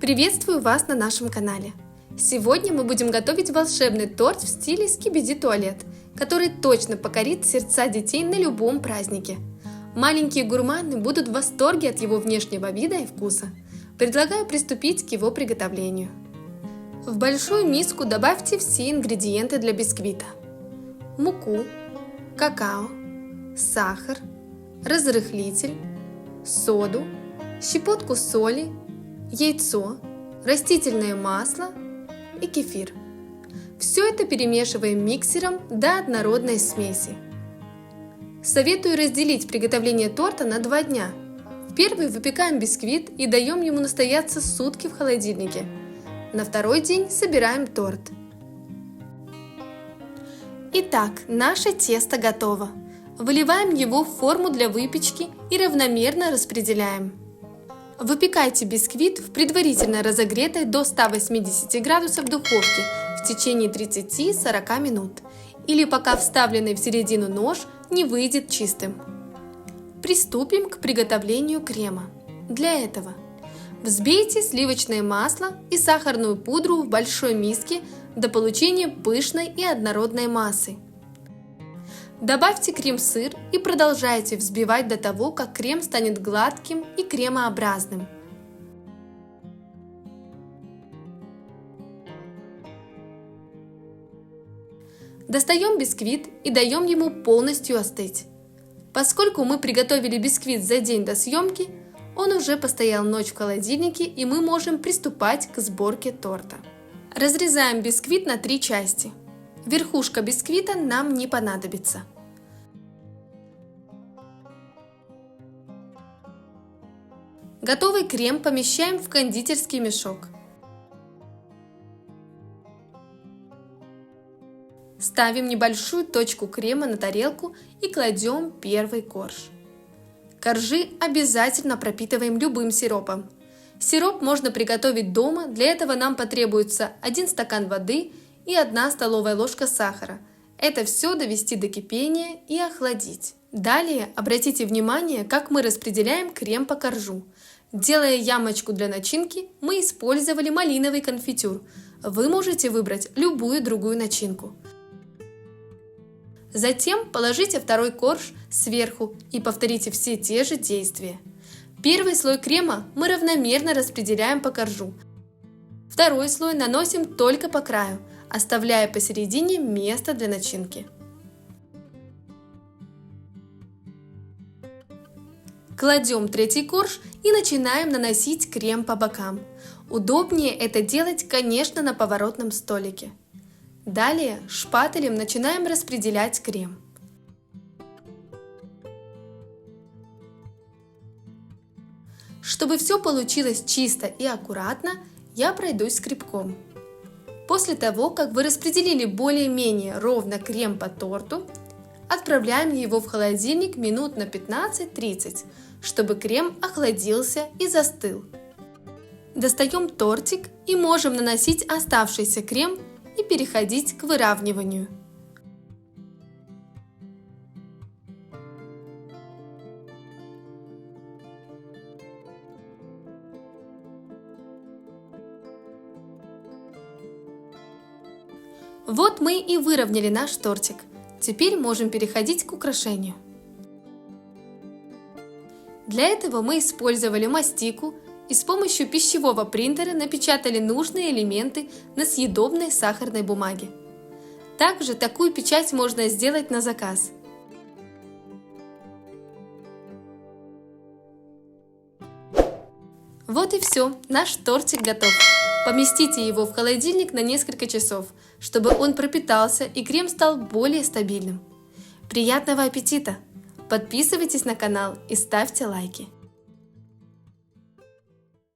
Приветствую вас на нашем канале! Сегодня мы будем готовить волшебный торт в стиле скибиди туалет, который точно покорит сердца детей на любом празднике. Маленькие гурманы будут в восторге от его внешнего вида и вкуса. Предлагаю приступить к его приготовлению. В большую миску добавьте все ингредиенты для бисквита: муку, какао, сахар, разрыхлитель, соду, щепотку соли, яйцо, растительное масло и кефир. Все это перемешиваем миксером до однородной смеси. Советую разделить приготовление торта на 2 дня. В первый выпекаем бисквит и даем ему настояться сутки в холодильнике. На второй день собираем торт. Итак, наше тесто готово. Выливаем его в форму для выпечки и равномерно распределяем. Выпекайте бисквит в предварительно разогретой до 180 градусов духовке в течение 30-40 минут, или пока вставленный в середину нож не выйдет чистым. Приступим к приготовлению крема. Для этого взбейте сливочное масло и сахарную пудру в большой миске до получения пышной и однородной массы. Добавьте крем-сыр и продолжайте взбивать до того, как крем станет гладким и кремообразным. Достаем бисквит и даем ему полностью остыть. Поскольку мы приготовили бисквит за день до съемки, он уже постоял ночь в холодильнике, и мы можем приступать к сборке торта. Разрезаем бисквит на 3 части. Верхушка бисквита нам не понадобится. Готовый крем помещаем в кондитерский мешок. Ставим небольшую точку крема на тарелку и кладем первый корж. Коржи обязательно пропитываем любым сиропом. Сироп можно приготовить дома, для этого нам потребуется 1 стакан воды и 1 столовая ложка сахара. Это все довести до кипения и охладить. Далее обратите внимание, как мы распределяем крем по коржу. Делая ямочку для начинки, мы использовали малиновый конфитюр. Вы можете выбрать любую другую начинку. Затем положите второй корж сверху и повторите все те же действия. Первый слой крема мы равномерно распределяем по коржу. Второй слой наносим только по краю, оставляя посередине место для начинки. Кладем третий корж и начинаем наносить крем по бокам. Удобнее это делать, конечно, на поворотном столике. Далее шпателем начинаем распределять крем. Чтобы все получилось чисто и аккуратно, я пройдусь скребком. После того, как вы распределили более-менее ровно крем по торту, отправляем его в холодильник минут на 15-30, чтобы крем охладился и застыл. Достаем тортик и можем наносить оставшийся крем и переходить к выравниванию. Вот мы и выровняли наш тортик. Теперь можем переходить к украшению. Для этого мы использовали мастику и с помощью пищевого принтера напечатали нужные элементы на съедобной сахарной бумаге. Также такую печать можно сделать на заказ. Вот и все, наш тортик готов. Поместите его в холодильник на несколько часов, чтобы он пропитался и крем стал более стабильным. Приятного аппетита! Подписывайтесь на канал и ставьте лайки.